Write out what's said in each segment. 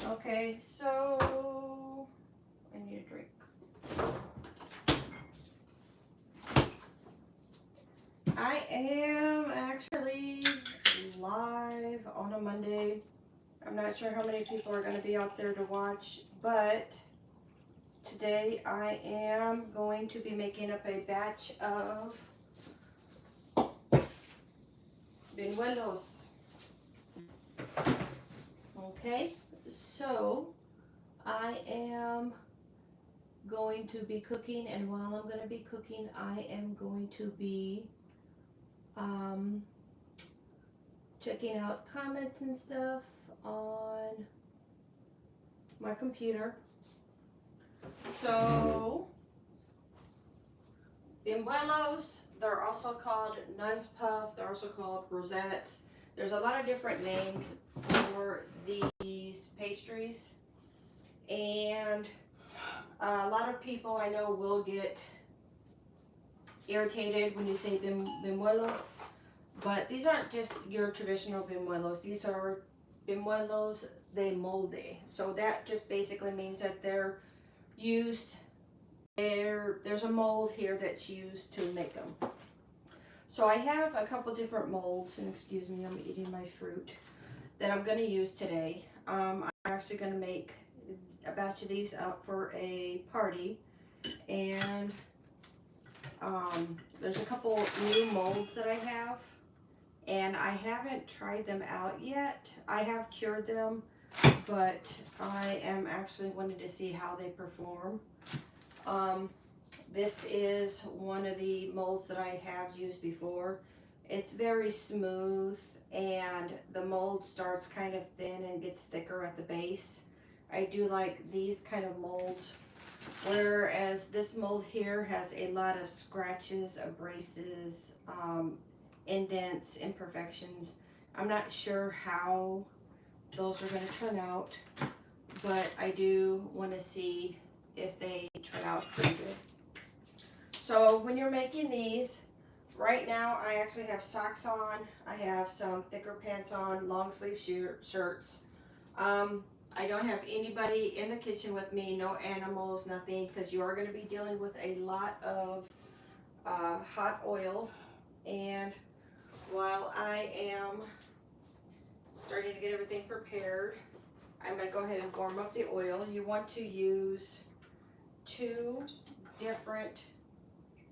Okay, so I need a drink. I am actually live on a Monday. I'm not sure how many people are going to be out there to watch, but today I am going to be making up a batch of bunuelos. Okay, so I am going to be cooking, and while I'm going to be cooking, I am going to be checking out comments and stuff on my computer. So, buñuelos, they're also called Nuns Puff, they're also called Rosettes. There's a lot of different names for these pastries, and a lot of people I know will get irritated when you say buñuelos, but these aren't just your traditional buñuelos. These are Buñuelos de Molde. So that just basically means that they're used, there's a mold here that's used to make them. So I have a couple different molds, and excuse me, I'm eating my fruit, that I'm going to use today. I'm actually going to make a batch of these up for a party, and there's a couple new molds that I have, and I haven't tried them out yet. I have cured them, but I am actually wanting to see how they perform. This is one of the molds that I have used before. It's very smooth, and the mold starts kind of thin and gets thicker at the base. I do like these kind of molds, whereas this mold here has a lot of scratches, abrases, indents, imperfections. I'm not sure how those are going to turn out, but I do want to see if they turn out pretty good. So when you're making these, right now I actually have socks on, I have some thicker pants on, long sleeve shirts. I don't have anybody in the kitchen with me, no animals, nothing, because you are going to be dealing with a lot of hot oil. And while I am starting to get everything prepared, I'm going to go ahead and warm up the oil. You want to use 2 different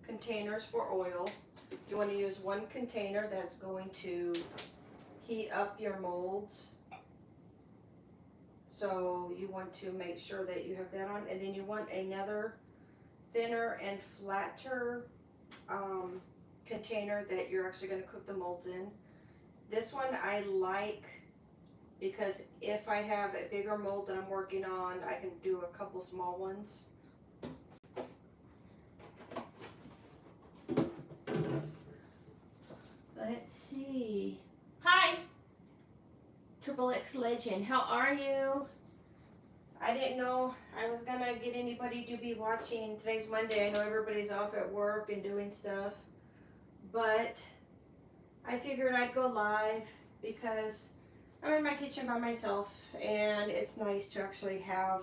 containers for oil. You want to use one container that's going to heat up your molds. So you want to make sure that you have that on, and then you want another thinner and flatter container that you're actually going to cook the molds in. This one I like because if I have a bigger mold that I'm working on, I can do a couple small ones. Let's see. Hi! Triple X Legend, how are you? I didn't know I was gonna get anybody to be watching. Today's Monday. I know everybody's off at work and doing stuff, but I figured I'd go live because I'm in my kitchen by myself, and it's nice to actually have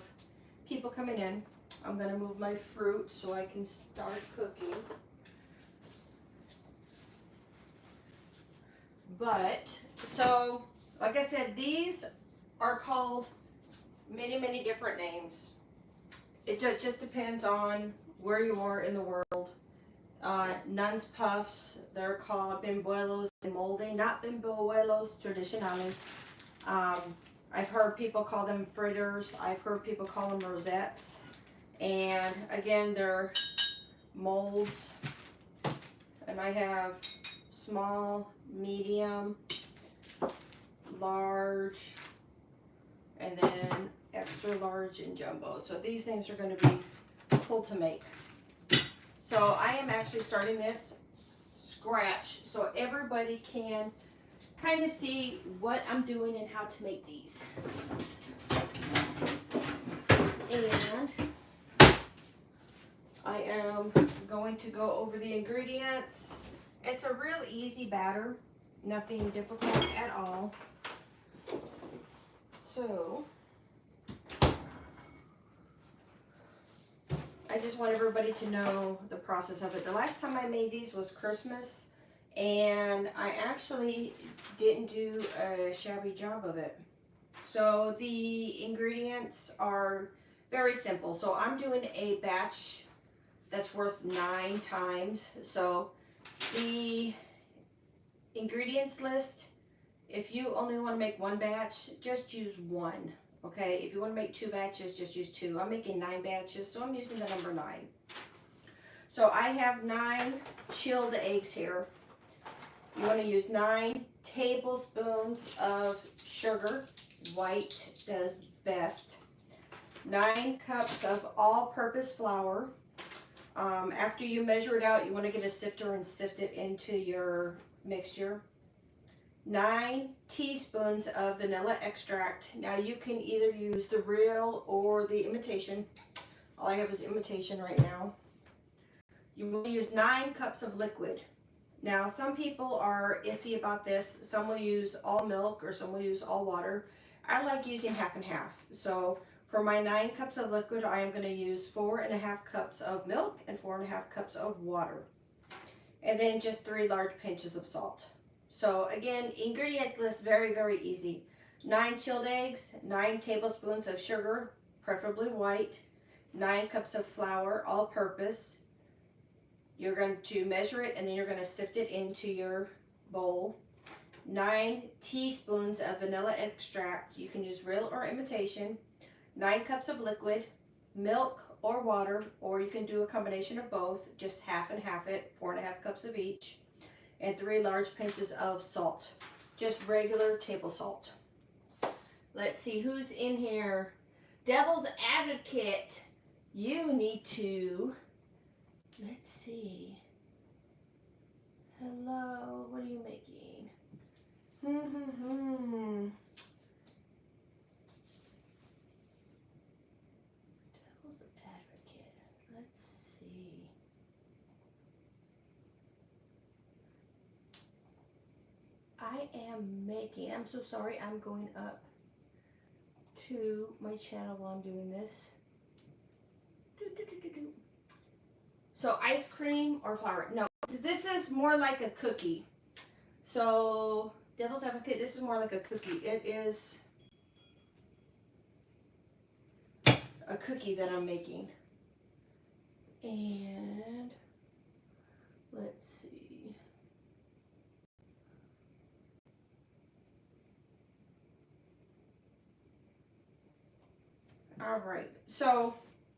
people coming in. I'm gonna move my fruit so I can start cooking. But, so, like I said, these are called many different names. It just depends on where you are in the world. Nuns Puffs, they're called Buñuelos de Molde, not Buñuelos Tradicionales. I've heard people call them fritters. I've heard people call them rosettes. And again, they're molds. And I have small, medium, large, and then extra large and jumbo. So these things are going to be cool to make. So I am actually starting this scratch so everybody can kind of see what I'm doing and how to make these. And I am going to go over the ingredients. It's a real easy batter, nothing difficult at all. So I just want everybody to know the process of it. The last time I made these was Christmas, and I actually didn't do a shabby job of it. So the ingredients are very simple. So I'm doing a batch that's worth 9 times. So the ingredients list, if you only want to make 1 batch, just use 1. Okay, if you want to make 2 batches, just use 2. I'm making 9 batches, so I'm using the number 9. So I have 9 chilled eggs here. You want to use 9 tablespoons of sugar. White does best. 9 cups of all-purpose flour. After you measure it out, you want to get a sifter and sift it into your mixture. 9 teaspoons of vanilla extract. Now you can either use the real or the imitation. All I have is imitation right now. You will use 9 cups of liquid. Now some people are iffy about this. Some will use all milk or some will use all water. I like using half and half. So for my 9 cups of liquid, I am going to use 4.5 cups of milk and 4.5 cups of water. And then just 3 large pinches of salt. So again, ingredients list very, very easy. 9 chilled eggs, 9 tablespoons of sugar, preferably white, 9 cups of flour, all-purpose. You're going to measure it and then you're going to sift it into your bowl. 9 teaspoons of vanilla extract. You can use real or imitation. 9 cups of liquid, milk or water, or you can do a combination of both, just half and half it, 4.5 cups of each. And 3 large pinches of salt, just regular table salt. Let's see who's in here. Devil's Advocate, you need to, let's see. Hello, what are you making? Devil's Advocate, let's see. I am making, I'm so sorry, I'm going up to my channel while I'm doing this. So ice cream or flour? No, this is more like a cookie. So Devil's Advocate, this is more like a cookie. It is a cookie that I'm making. And let's see. All right, so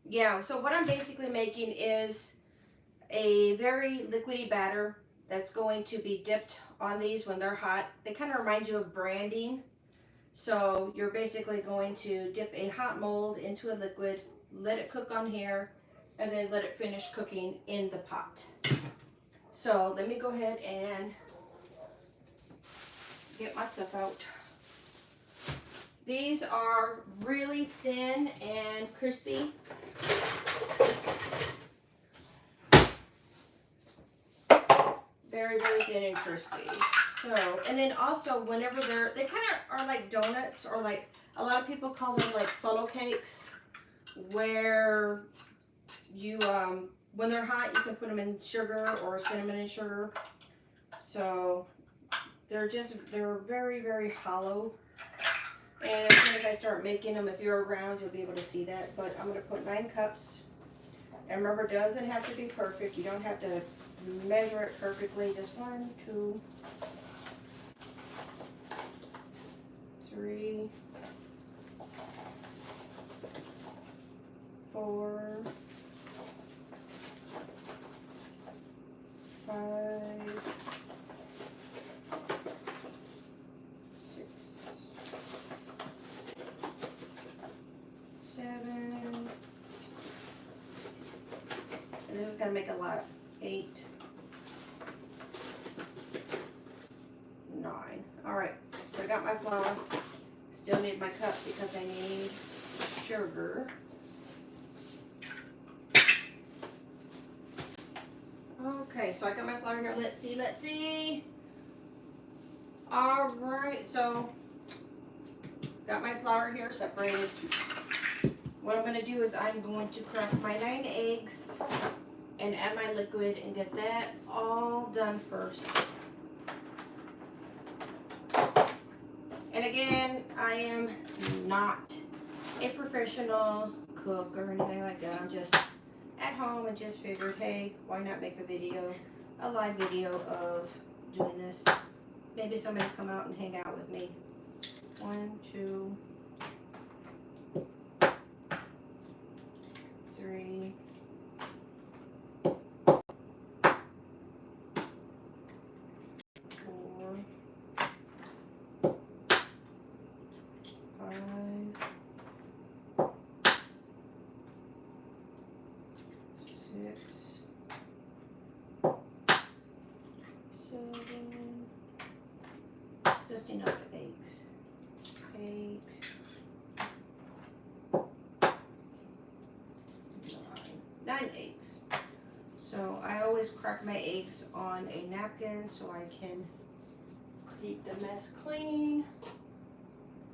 yeah, so what I'm basically making is a very liquidy batter that's going to be dipped on these when they're hot. They kind of remind you of branding. So you're basically going to dip a hot mold into a liquid, let it cook on here, and then let it finish cooking in the pot. So let me go ahead and get my stuff out. These are really thin and crispy. Very, very thin and crispy. So, and then also whenever they kind of are like donuts, or like a lot of people call them like funnel cakes, where you, when they're hot, you can put them in sugar or cinnamon and sugar. So they're very, very hollow. And as soon as I start making them, if you're around, you'll be able to see that. But I'm going to put 9 cups. And remember, it doesn't have to be perfect. You don't have to measure it perfectly. Just 1, 2, 3, 4, 5, 6, 7. And this is going to make a lot. 8, 9. All right, so I got my flour. Still need my cup because I need sugar. Okay, so I got my flour here. Let's see. All right, so got my flour here separated. What I'm going to do is I'm going to crack my 9 eggs and add my liquid and get that all done first. And again, I am not a professional cook or anything like that. I'm just at home and just figured, hey, why not make a video, a live video of doing this. Maybe somebody come out and hang out with me. 1, 2, 3, 4, 5, 6, 7, just enough eggs. 8, 9 eggs. So I always crack my eggs on a napkin so I can keep the mess clean.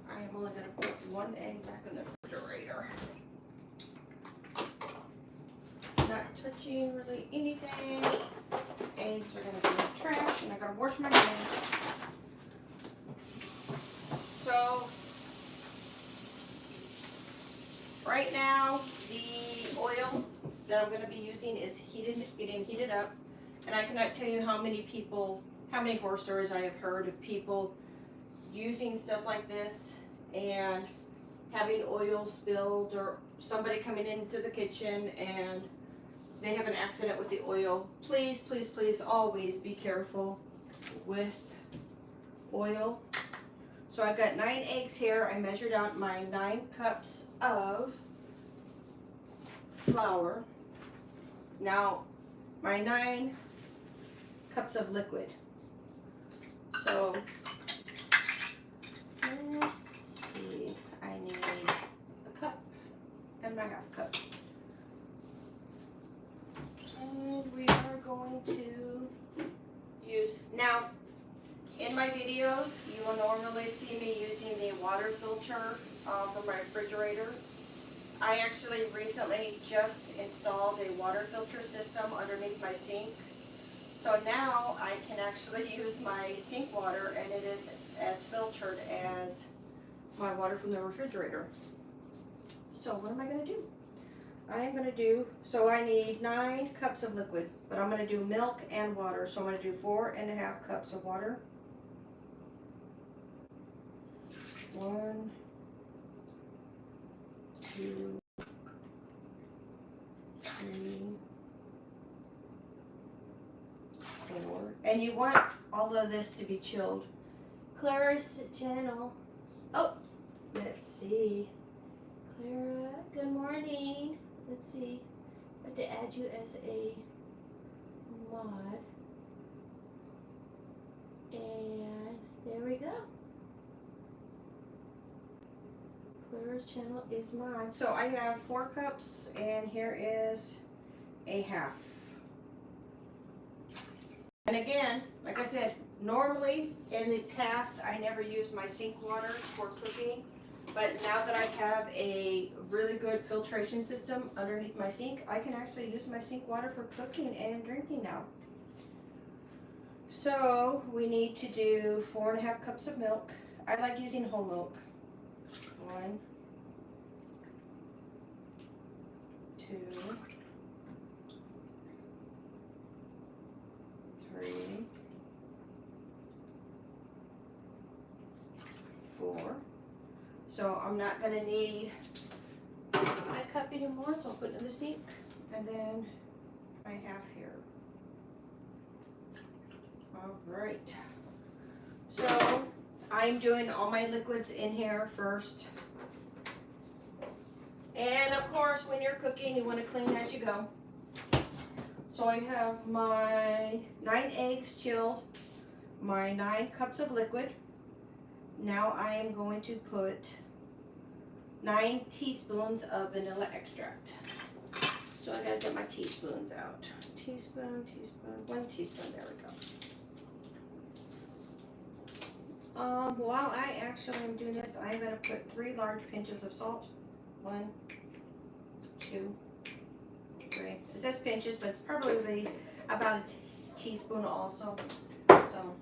I am only going to put 1 egg back in the refrigerator. Not touching really anything. Eggs are going to be in the trash, and I got to wash my hands. So right now the oil that I'm going to be using is getting heated up, and I cannot tell you how many horror stories I have heard of people using stuff like this and having oil spilled, or somebody coming into the kitchen and they have an accident with the oil. Please, please, please always be careful with oil. So I've got 9 eggs here. I measured out my 9 cups of flour. Now, my 9 cups of liquid. So, let's see. I need a cup and my half cup. And we are going to use, now, in my videos, you will normally see me using the water filter from my refrigerator. I actually recently just installed a water filter system underneath my sink. So now I can actually use my sink water, and it is as filtered as my water from the refrigerator. So what am I going to do? I am going to do, so I need 9 cups of liquid, but I'm going to do milk and water. So I'm going to do 4.5 cups of water. 1, 2, 3, 4. And you want all of this to be chilled. Clara's channel. Oh, let's see. Clara, good morning. Let's see. I have to add you as a mod. And there we go. Clara's channel is mine. So I have 4 cups, and here is a half. And again, like I said, normally in the past I never used my sink water for cooking, but now that I have a really good filtration system underneath my sink, I can actually use my sink water for cooking and drinking now. So we need to do 4.5 cups of milk. I like using whole milk. 1, 2, 3, 4. So I'm not going to need my cup anymore, so I'll put it in the sink. And then I have here. All right. So I'm doing all my liquids in here first. And of course, when you're cooking, you want to clean as you go. So I have my 9 eggs chilled, my 9 cups of liquid. Now I am going to put 9 teaspoons of vanilla extract. So I gotta get my teaspoons out. Teaspoon, 1 teaspoon, there we go. While I actually am doing this, I'm going to put 3 large pinches of salt. 1, 2, 3. It says pinches, but it's probably about a teaspoon also. So,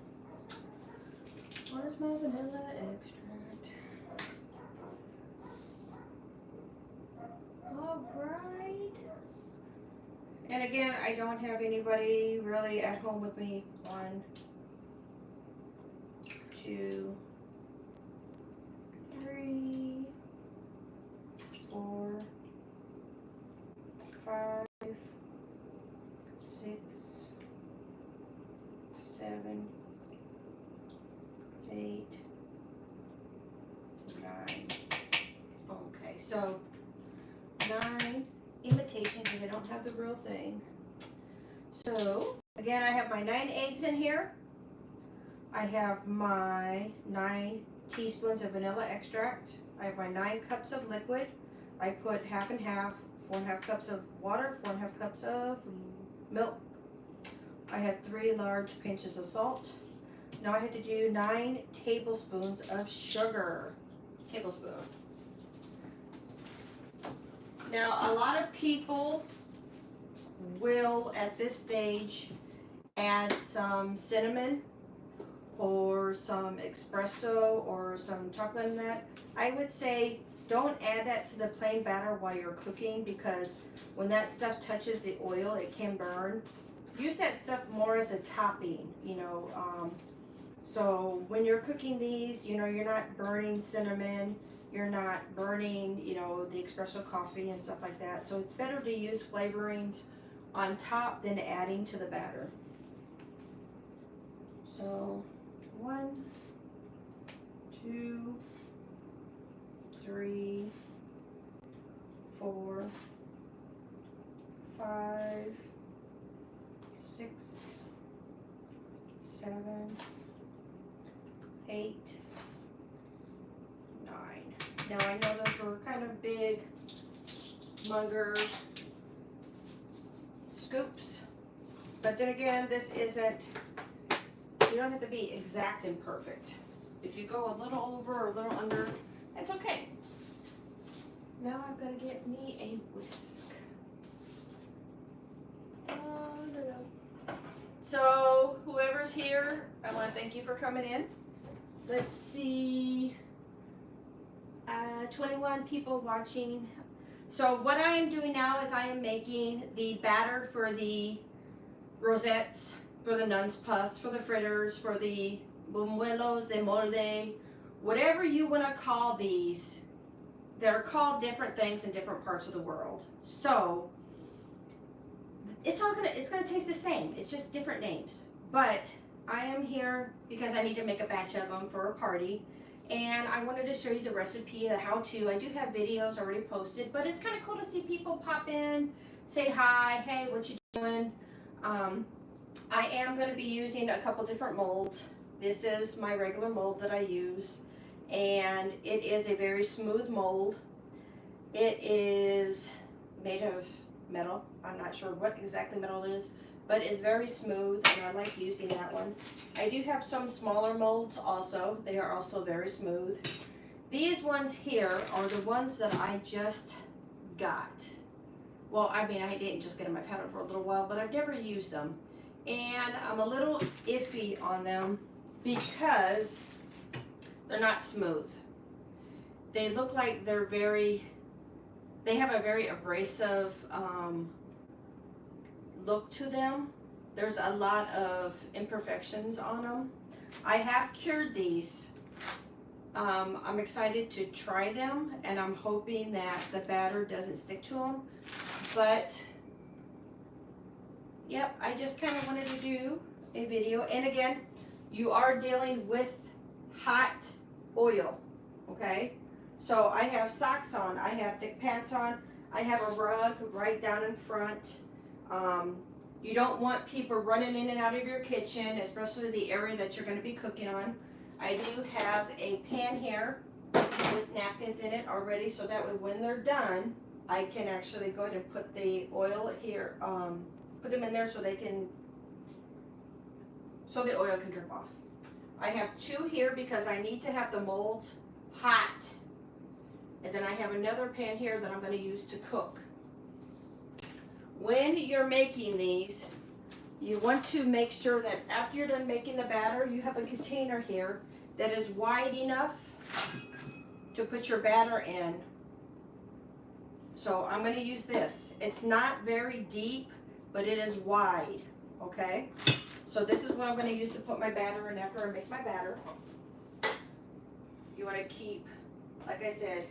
where's my vanilla extract? Alright. And again, I don't have anybody really at home with me. 1, 2, 3, 4, 5, 6, 7, 8, 9. Okay, so 9 imitation because I don't have the real thing. So again, I have my 9 eggs in here. I have my 9 teaspoons of vanilla extract. I have my 9 cups of liquid. I put half and half, 4.5 cups of water, 4.5 cups of milk. I have 3 large pinches of salt. Now I have to do 9 tablespoons of sugar. Tablespoon. Now a lot of people will at this stage add some cinnamon or some espresso or some chocolate in that. I would say don't add that to the plain batter while you're cooking, because when that stuff touches the oil, it can burn. Use that stuff more as a topping, you know. So when you're cooking these, you know, you're not burning cinnamon, you're not burning, you know, the espresso coffee and stuff like that. So it's better to use flavorings on top than adding to the batter. So 1, 2, 3, 4, 5, 6, 7, 8, 9. Now I know those were kind of big Munger scoops, but then again, this isn't, you don't have to be exact and perfect. If you go a little over or a little under, that's okay. Now I've got to get me a whisk. So whoever's here, I want to thank you for coming in. Let's see, 21 people watching. So what I am doing now is I am making the batter for the rosettes, for the nuns puffs, for the fritters, for the buñuelos de molde, whatever you want to call these. They're called different things in different parts of the world. So it's gonna taste the same. It's just different names. But I am here because I need to make a batch of them for a party, and I wanted to show you the recipe, the how-to. I do have videos already posted, but it's kind of cool to see people pop in, say hi, hey, what you doing? I am going to be using a couple different molds. This is my regular mold that I use, and it is a very smooth mold. It is made of metal. I'm not sure what exactly metal it is, but it's very smooth, and I like using that one. I do have some smaller molds also. They are also very smooth. These ones here are the ones that I just got. Well, I mean, I didn't just get them. I've had them for a little while, but I've never used them. And I'm a little iffy on them because they're not smooth. They look like they have a very abrasive look to them. There's a lot of imperfections on them. I have cured these. I'm excited to try them, and I'm hoping that the batter doesn't stick to them. But yep, I just kind of wanted to do a video. And again, you are dealing with hot oil, okay? So I have socks on, I have thick pants on, I have a rug right down in front. You don't want people running in and out of your kitchen, especially the area that you're going to be cooking on. I do have a pan here with napkins in it already, so that way when they're done, I can actually go ahead and put the oil here, put them in there so the oil can drip off. I have 2 here because I need to have the molds hot. And then I have another pan here that I'm going to use to cook. When you're making these, you want to make sure that after you're done making the batter, you have a container here that is wide enough to put your batter in. So I'm going to use this. It's not very deep, but it is wide, okay? So this is what I'm going to use to put my batter in after I make my batter. You want to keep, like I said,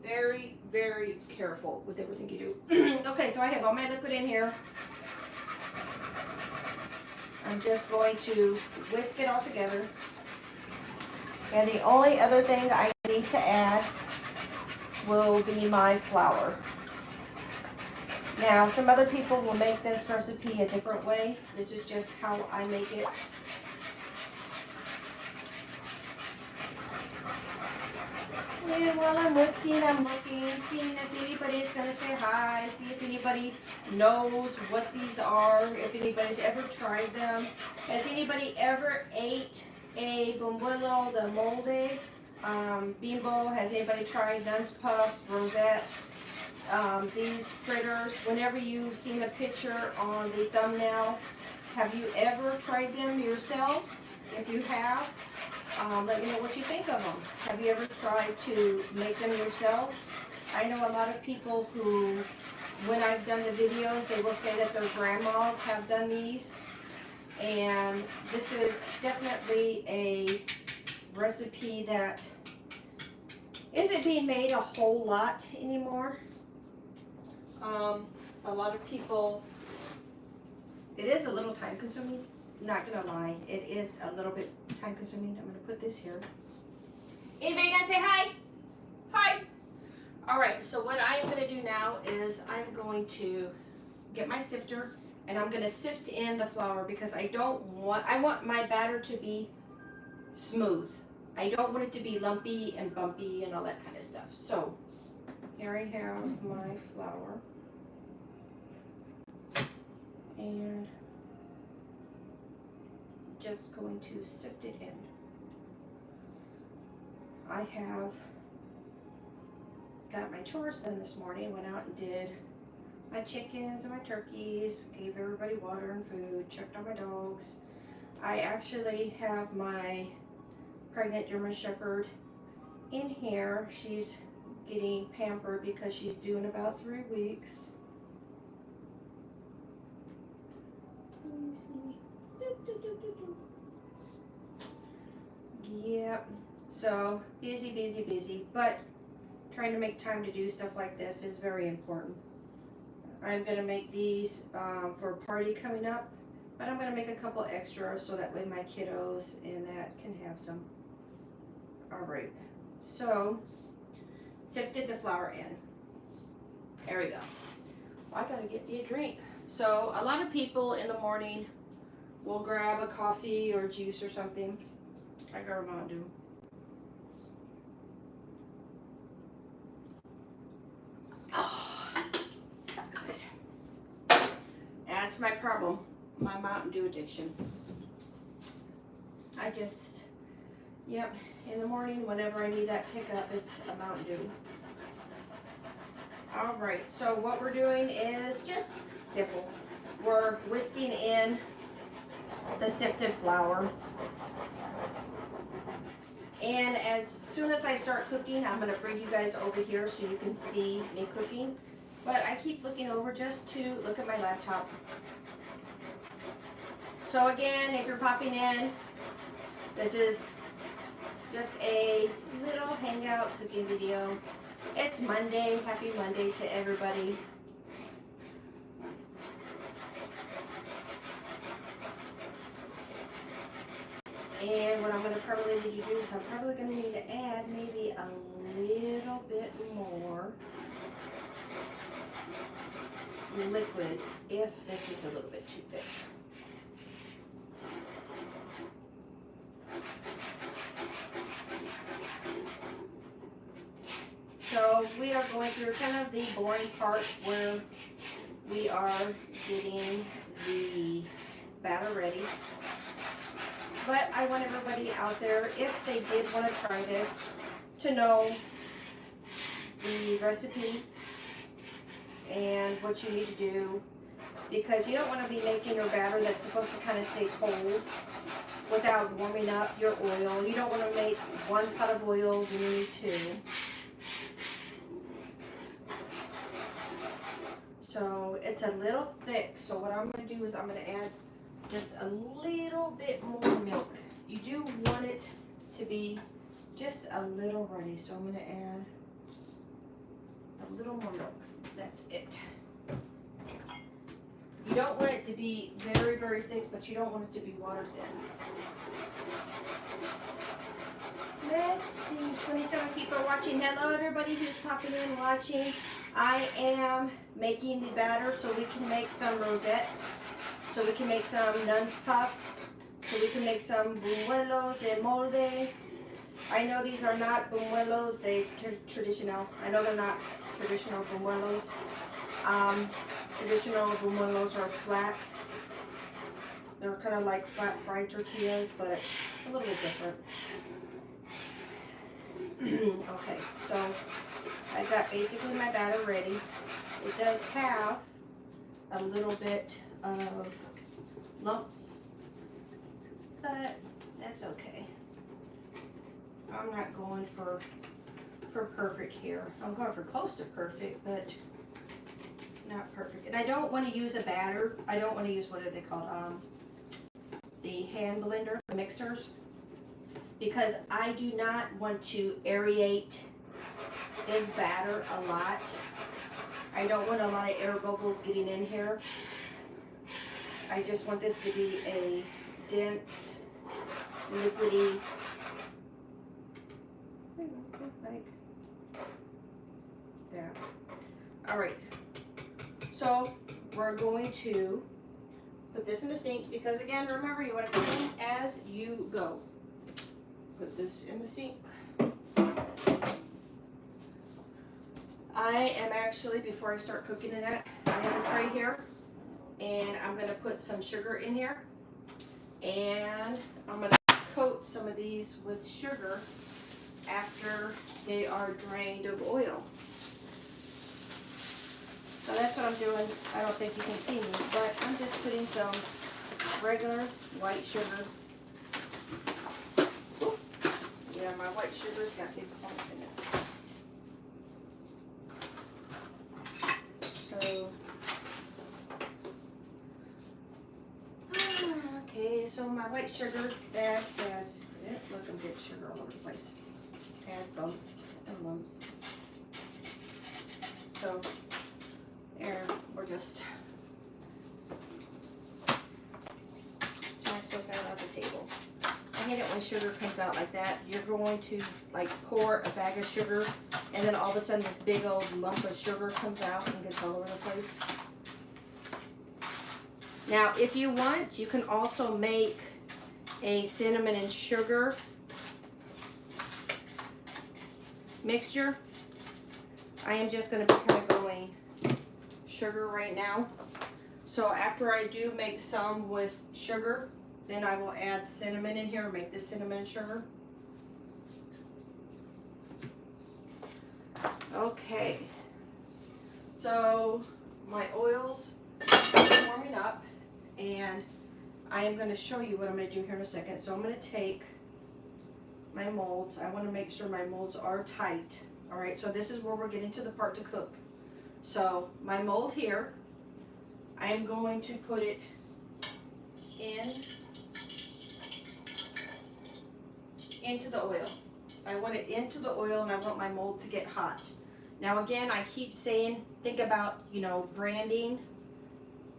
very, very careful with everything you do. Okay, so I have all my liquid in here. I'm just going to whisk it all together. And the only other thing I need to add will be my flour. Now, some other people will make this recipe a different way. This is just how I make it. And while I'm whisking, I'm looking, seeing if anybody's going to say hi, see if anybody knows what these are, if anybody's ever tried them. Has anybody ever ate a Buñuelos de Molde? Bimbo, has anybody tried Nuns Puffs, Rosettes? These fritters, whenever you've seen the picture on the thumbnail, have you ever tried them yourselves? If you have, let me know what you think of them. Have you ever tried to make them yourselves? I know a lot of people who, when I've done the videos, they will say that their grandmas have done these. And this is definitely a recipe that isn't being made a whole lot anymore. A lot of people, it is a little time consuming, not gonna lie, it is a little bit time consuming. I'm gonna put this here. Anybody gonna say hi? Hi. All right, so what I am gonna do now is I'm going to get my sifter and I'm gonna sift in the flour because I want my batter to be smooth. I don't want it to be lumpy and bumpy and all that kind of stuff. So here I have my flour. And just going to sift it in. I have got my chores done this morning, went out and did my chickens and my turkeys, gave everybody water and food, checked on my dogs. I actually have my pregnant German Shepherd in here. She's getting pampered because she's due in about 3 weeks. Yep, so busy, but trying to make time to do stuff like this is very important. I'm going to make these for a party coming up, but I'm going to make a couple extra so that way my kiddos and that can have some. Alright, so sifted the flour in. There we go. Well, I got to get me a drink. So a lot of people in the morning will grab a coffee or juice or something. I grab a Mountain Dew. Oh, that's good. That's my problem, my Mountain Dew addiction. I just, yep, in the morning whenever I need that pickup, it's a Mountain Dew. All right, so what we're doing is just simple. We're whisking in the sifted flour. And as soon as I start cooking, I'm going to bring you guys over here so you can see me cooking. But I keep looking over just to look at my laptop. So again, if you're popping in, this is just a little hangout cooking video. It's Monday. Happy Monday to everybody. And what I'm going to probably need to do is I'm probably going to need to add maybe a little bit more liquid if this is a little bit too thick. So we are going through kind of the boring part where we are getting the batter ready. but I want everybody out there, if they did want to try this, to know the recipe and what you need to do, because you don't want to be making your batter that's supposed to kind of stay cold without warming up your oil. You don't want to make 1 pot of oil when you need 2. So it's a little thick, so what I'm going to do is I'm going to add just a little bit more milk. You do want it to be just a little runny, so I'm going to add a little more milk. That's it. You don't want it to be very, very thick, but you don't want it to be water thin. Let's see, 27 people are watching. Hello everybody who's popping in watching. I am making the batter so we can make some rosettes, so we can make some nuns puffs, so we can make some buñuelos de molde. I know these are not buñuelos, they're traditional. I know they're not traditional buñuelos. Traditional buñuelos are flat. They're kind of like flat fried tortillas, but a little bit different. Okay, so I've got basically my batter ready. It does have a little bit of lumps, but that's okay. I'm not going for perfect here. I'm going for close to perfect, but not perfect. And I don't want to use a batter. I don't want to use, what are they called? The hand blender, the mixers, because I do not want to aerate this batter a lot. I don't want a lot of air bubbles getting in here. I just want this to be a dense, liquidy, like that. All right. So we're going to put this in the sink, because again, remember, you want to clean as you go. Put this in the sink. I am actually, before I start cooking in that, I have a tray here, and I'm going to put some sugar in here, and I'm going to coat some of these with sugar after they are drained of oil. So that's what I'm doing. I don't think you can see me, but I'm just putting some regular white sugar. Ooh. Yeah, my white sugar's got big clumps in it. So, okay, so my white sugar, that has, look, I'm getting sugar all over the place. Has bumps and lumps. So, there, we're just smash those out of the table. I hate it when sugar comes out like that. You're going to like pour a bag of sugar, and then all of a sudden this big old lump of sugar comes out and gets all over the place. Now, if you want, you can also make a cinnamon and sugar mixture. I am just going to be kind of going sugar right now. So after I do make some with sugar, then I will add cinnamon in here and make this cinnamon and sugar. Okay, so my oils are warming up, and I am going to show you what I'm going to do here in a second. So I'm going to take my molds. I want to make sure my molds are tight. All right, so this is where we're getting to the part to cook. So my mold here, I am going to put it into the oil. I want it into the oil, and I want my mold to get hot. Now again, I keep saying, think about, you know, branding.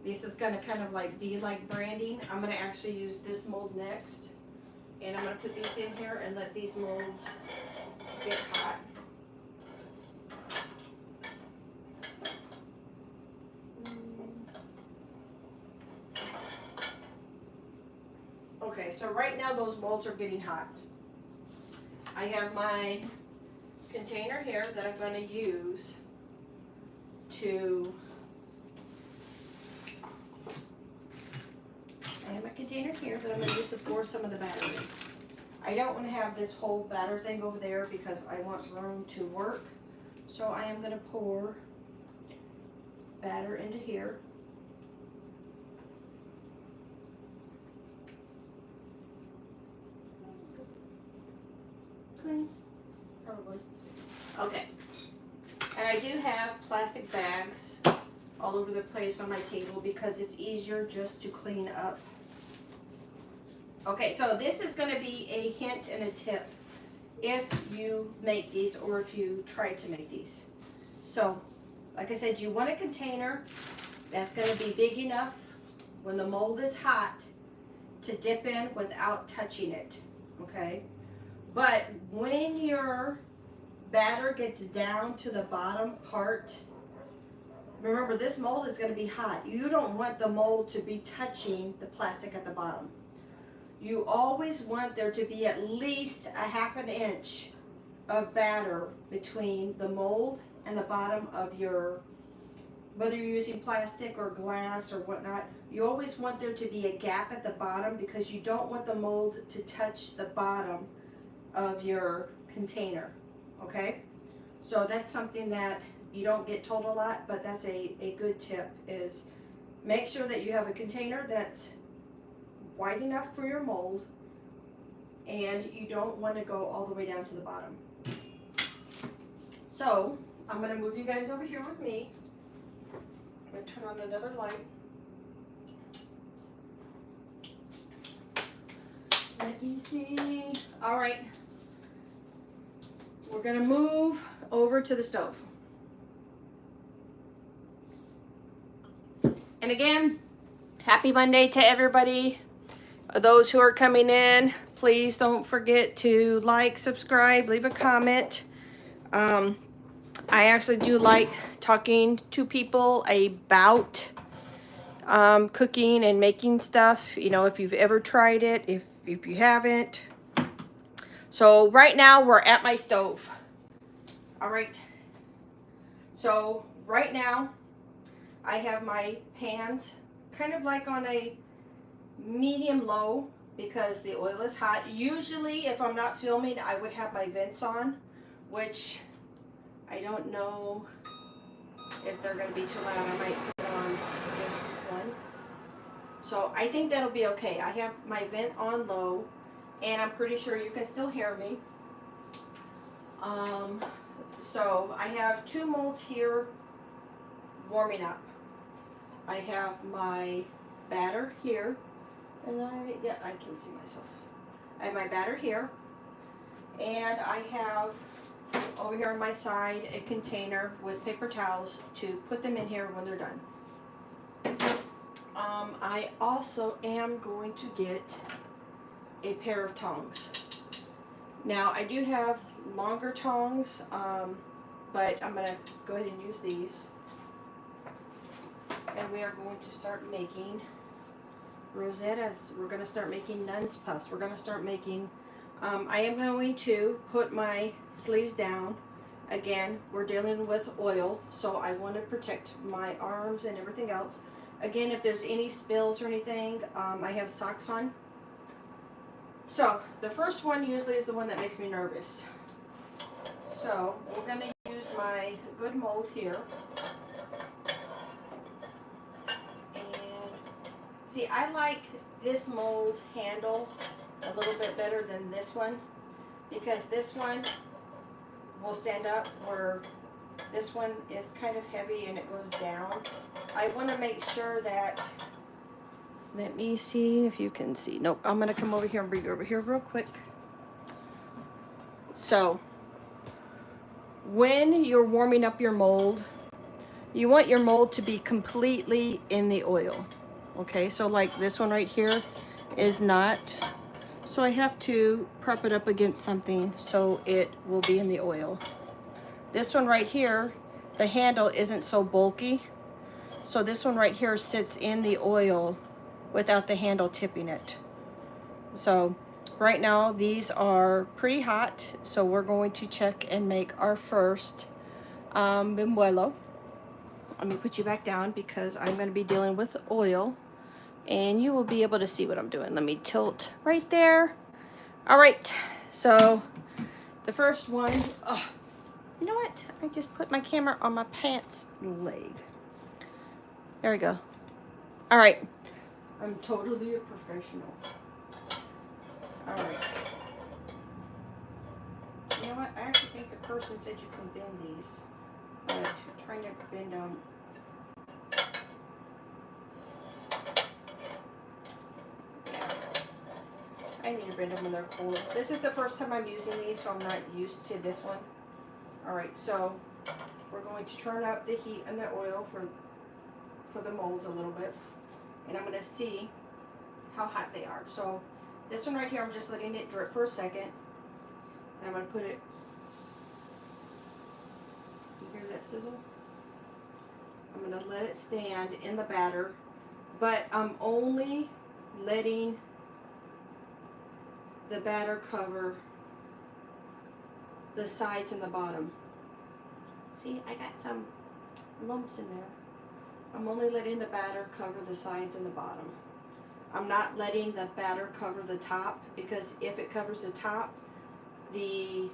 This is going to kind of like be like branding. I'm going to actually use this mold next, and I'm going to put these in here and let these molds get hot. Okay, so right now those molds are getting hot. I have my container here that I'm going to use to, have my container here that I'm going to use to pour some of the batter in. I don't want to have this whole batter thing over there because I want room to work. So I am going to pour batter into here. Clean? Probably. Okay. And I do have plastic bags all over the place on my table because it's easier just to clean up. Okay, so this is going to be a hint and a tip if you make these or if you try to make these. So, like I said, you want a container that's going to be big enough when the mold is hot to dip in without touching it, okay? But when your batter gets down to the bottom part, remember this mold is going to be hot. You don't want the mold to be touching the plastic at the bottom. You always want there to be at least a ½ inch of batter between the mold and the bottom of your, whether you're using plastic or glass or whatnot, you always want there to be a gap at the bottom because you don't want the mold to touch the bottom of your container, okay? So that's something that you don't get told a lot, but that's a good tip, is make sure that you have a container that's wide enough for your mold and you don't want to go all the way down to the bottom. So I'm going to move you guys over here with me. I'm going to turn on another light. Let me see. All right. We're going to move over to the stove. And again, happy Monday to everybody. Those who are coming in, please don't forget to like, subscribe, leave a comment. I actually do like talking to people about cooking and making stuff. You know, if you've ever tried it, if you haven't. So right now we're at my stove. All right. So right now I have my pans kind of like on a medium low because the oil is hot. Usually if I'm not filming, I would have my vents on, which I don't know if they're going to be too loud. I might put on just one. So I think that'll be okay. I have my vent on low and I'm pretty sure you can still hear me. So I have 2 molds here warming up. I have my batter here, and I can see myself. I have my batter here, and I have over here on my side a container with paper towels to put them in here when they're done. I also am going to get a pair of tongs. Now I do have longer tongs, but I'm going to go ahead and use these. And we are going to start making rosettas. We're going to start making Nuns Puffs. We're going to start making, I am going to put my sleeves down. Again, we're dealing with oil, so I want to protect my arms and everything else. Again, if there's any spills or anything, I have socks on. So, the first one usually is the one that makes me nervous. So, we're going to use my good mold here. See, I like this mold handle a little bit better than this one because this one will stand up where this one is kind of heavy and it goes down. I want to make sure that, let me see if you can see. Nope, I'm going to come over here and bring you over here real quick. So, when you're warming up your mold, you want your mold to be completely in the oil. Okay, so like this one right here is not, so I have to prep it up against something so it will be in the oil. This one right here, the handle isn't so bulky, so this one right here sits in the oil without the handle tipping it. So right now these are pretty hot, so we're going to check and make our first buñuelo. Let me put you back down because I'm going to be dealing with oil. and you will be able to see what I'm doing. Let me tilt right there. All right, so the first one, oh, you know what? I just put my camera on my pants leg. There we go. All right, I'm totally a professional. All right. You know what? I actually think the person said you can bend these, but I'm trying to bend them. I need to bend them when they're cold. This is the first time I'm using these, so I'm not used to this one. All right, so we're going to turn up the heat and the oil for the molds a little bit, and I'm going to see how hot they are. So this one right here, I'm just letting it drip for a second, and I'm going to put it. You hear that sizzle? I'm going to let it stand in the batter, but I'm only letting the batter cover the sides and the bottom. See, I got some lumps in there. I'm only letting the batter cover the sides and the bottom. I'm not letting the batter cover the top, because if it covers the top, the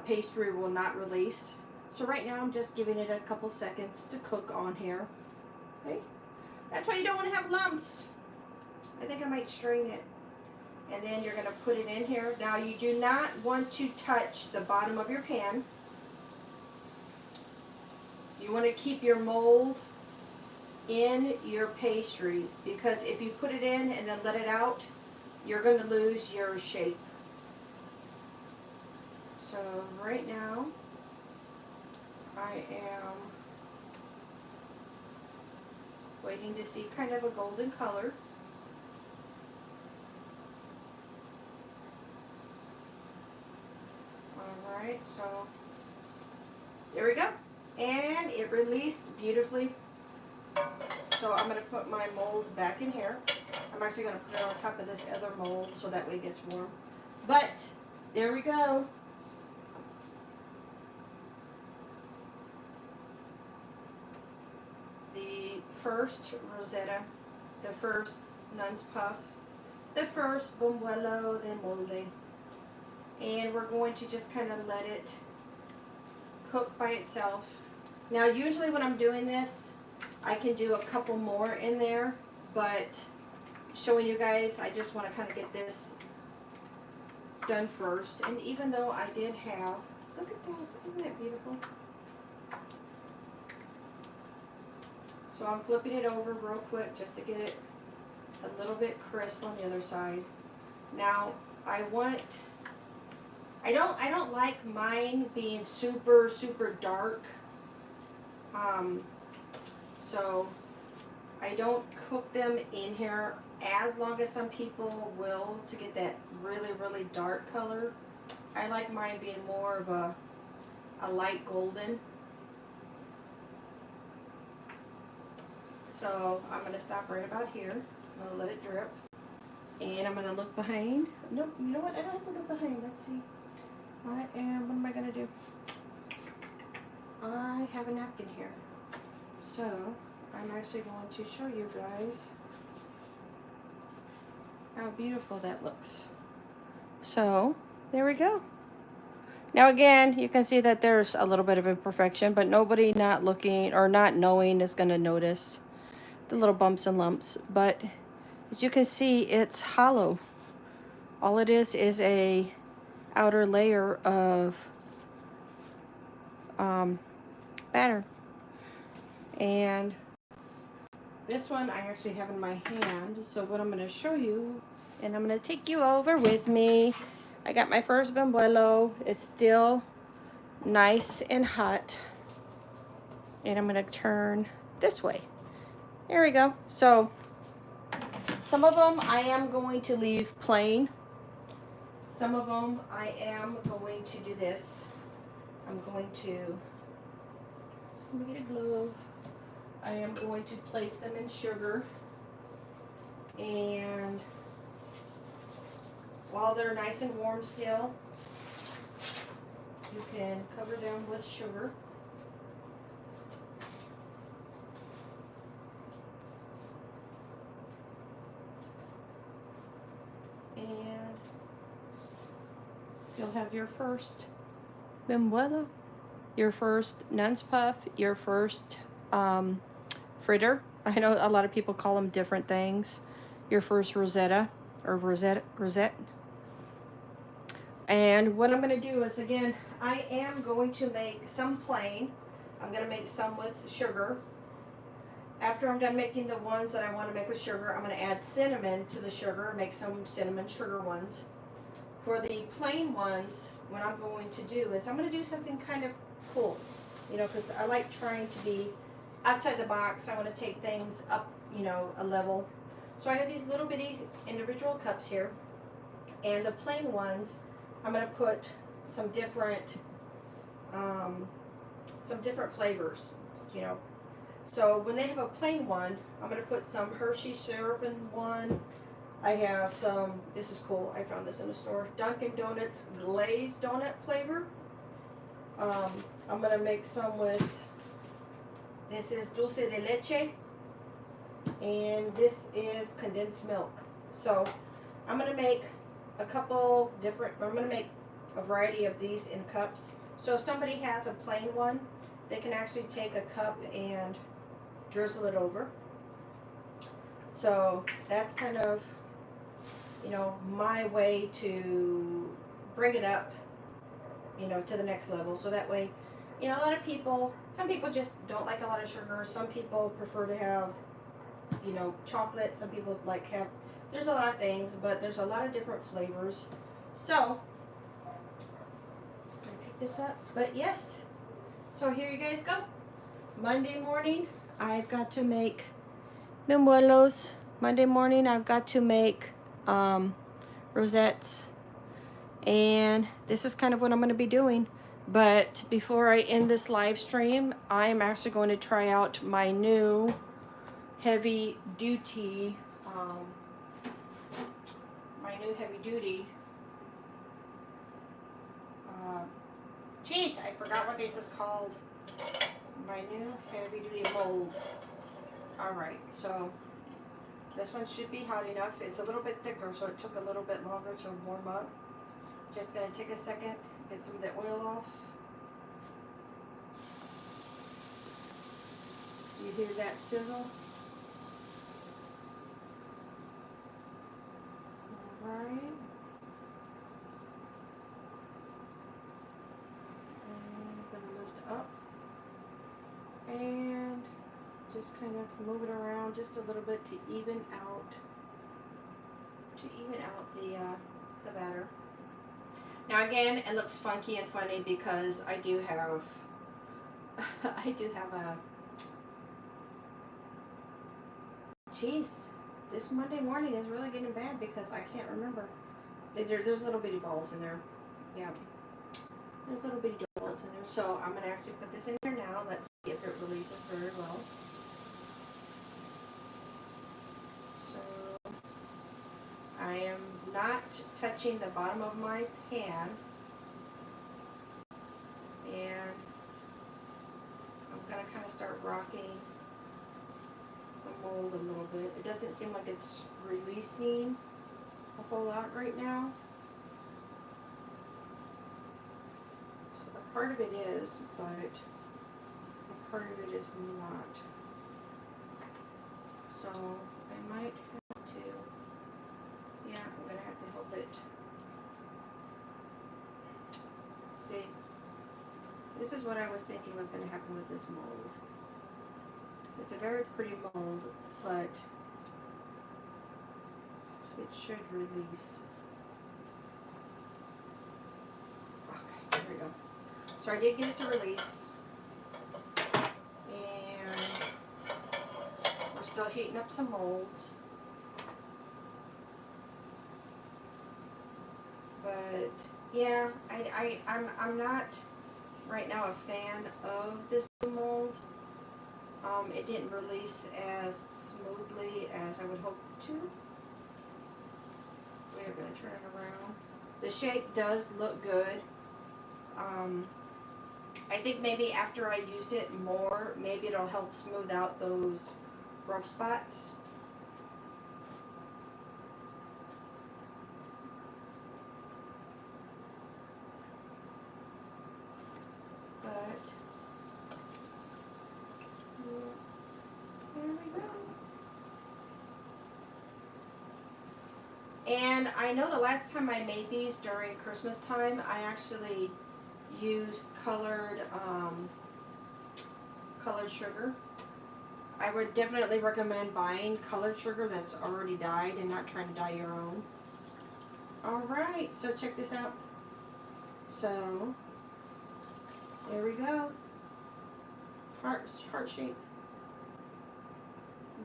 pastry will not release. So right now I'm just giving it a couple seconds to cook on here. Okay? That's why you don't want to have lumps. I think I might strain it. And then you're going to put it in here. Now you do not want to touch the bottom of your pan. You want to keep your mold in your pastry, because if you put it in and then let it out, you're going to lose your shape. So right now I am waiting to see kind of a golden color. Alright, so there we go. And it released beautifully. So I'm going to put my mold back in here. I'm actually going to put it on top of this other mold so that way it gets warm. But there we go. The first Rosetta, the first Nuns Puff, the first Buñuelos de Molde. And we're going to just kind of let it cook by itself. Now usually when I'm doing this, I can do a couple more in there, but showing you guys, I just want to kind of get this done first. And even though I did have, look at that, isn't that beautiful? So I'm flipping it over real quick just to get it a little bit crisp on the other side. Now I don't like mine being super dark. So I don't cook them in here as long as some people will, to get that really dark color. I like mine being more of a light golden. So I'm going to stop right about here. I'm going to let it drip. And I'm going to look behind. Nope, you know what? I don't have to look behind. Let's see. What am I going to do? I have a napkin here. So I'm actually going to show you guys how beautiful that looks. So there we go. Now again, you can see that there's a little bit of imperfection, but nobody not looking or not knowing is going to notice the little bumps and lumps. But as you can see, it's hollow. All it is a outer layer of batter. And this one I actually have in my hand. So what I'm going to show you, and I'm going to take you over with me. I got my first buñuelo. It's still nice and hot. And I'm going to turn this way. There we go. So some of them I am going to leave plain. Some of them I am going to do this. I'm going to, let me get a glove. I am going to place them in sugar, and while they're nice and warm still, you can cover them with sugar. you'll have your first Buñuelo, your first Nun's Puff, your first fritter. I know a lot of people call them different things. Your first Rosetta or Rosette. And what I'm going to do is, again, I am going to make some plain. I'm going to make some with sugar. After I'm done making the ones that I want to make with sugar, I'm going to add cinnamon to the sugar, make some cinnamon sugar ones. For the plain ones, what I'm going to do is I'm going to do something kind of cool, you know, because I like trying to be outside the box. I want to take things up, you know, a level. So I have these little bitty individual cups here, and the plain ones, I'm going to put some different flavors, you know. So when they have a plain one, I'm going to put some Hershey syrup in one. I have some, this is cool, I found this in the store, Dunkin' Donuts glazed donut flavor. I'm going to make some with, this is dulce de leche, and this is condensed milk. So I'm going to make a couple different, I'm going to make a variety of these in cups. So if somebody has a plain one, they can actually take a cup and drizzle it over. So that's kind of, you know, my way to bring it up, you know, to the next level. So that way, you know, a lot of people, some people just don't like a lot of sugar. Some people prefer to have, you know, chocolate. Some people like have, there's a lot of things, but there's a lot of different flavors. So, I'm gonna pick this up, but yes. So here you guys go. Monday morning, I've got to make Buñuelos. Monday morning, I've got to make rosettes, and this is kind of what I'm going to be doing. But before I end this live stream, I am actually going to try out my new heavy duty geez, I forgot what this is called. My new heavy duty mold. Alright, so this one should be hot enough. It's a little bit thicker, so it took a little bit longer to warm up. Just gonna take a second, get some of the oil off. You hear that sizzle? Alright. And I'm gonna lift up and just kind of move it around just a little bit to even out the batter. Now again, it looks funky and funny because I do have a, geez, this Monday morning is really getting bad because I can't remember. There's little bitty balls in there. Yeah, there's little bitty balls in there. So I'm gonna actually put this in here now. Let's see if it releases very well. So I am not touching the bottom of my pan, and I'm gonna kind of start rocking the mold a little bit. It doesn't seem like it's releasing a whole lot right now. So a part of it is, but a part of it is not. So I might have to, yeah, I'm gonna have to help it. See, this is what I was thinking was gonna happen with this mold. It's a very pretty mold, but it should release. Okay, there we go. So I did get it to release, and we're still heating up some molds. But yeah, I'm not right now a fan of this mold. It didn't release as smoothly as I would hope to. We're going to turn it around. The shape does look good. I think maybe after I use it more, maybe it'll help smooth out those rough spots. And I know the last time I made these during Christmas time, I actually used colored sugar. I would definitely recommend buying colored sugar that's already dyed and not trying to dye your own. Alright, so check this out. So, there we go. Heart shape.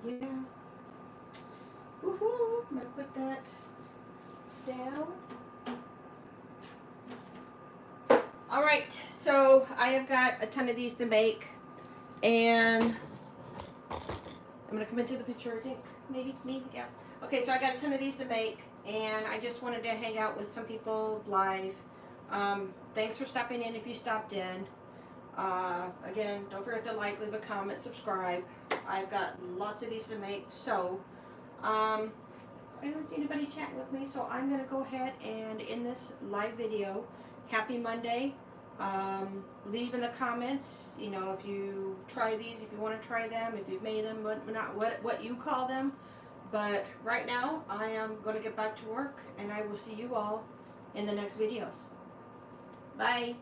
Yeah. Woohoo! I'm going to put that down. Alright, so I have got a ton of these to make. And I'm going to come into the picture, I think. Maybe, yeah. Okay, so I got a ton of these to make. And I just wanted to hang out with some people live. Thanks for stopping in if you stopped in. Again, don't forget to like, leave a comment, subscribe. I've got lots of these to make. So, I don't see anybody chatting with me. So I'm going to go ahead and end this live video. Happy Monday. Leave in the comments, you know, if you try these, if you want to try them, if you've made them, what you call them. But right now, I am going to get back to work, and I will see you all in the next videos. Bye.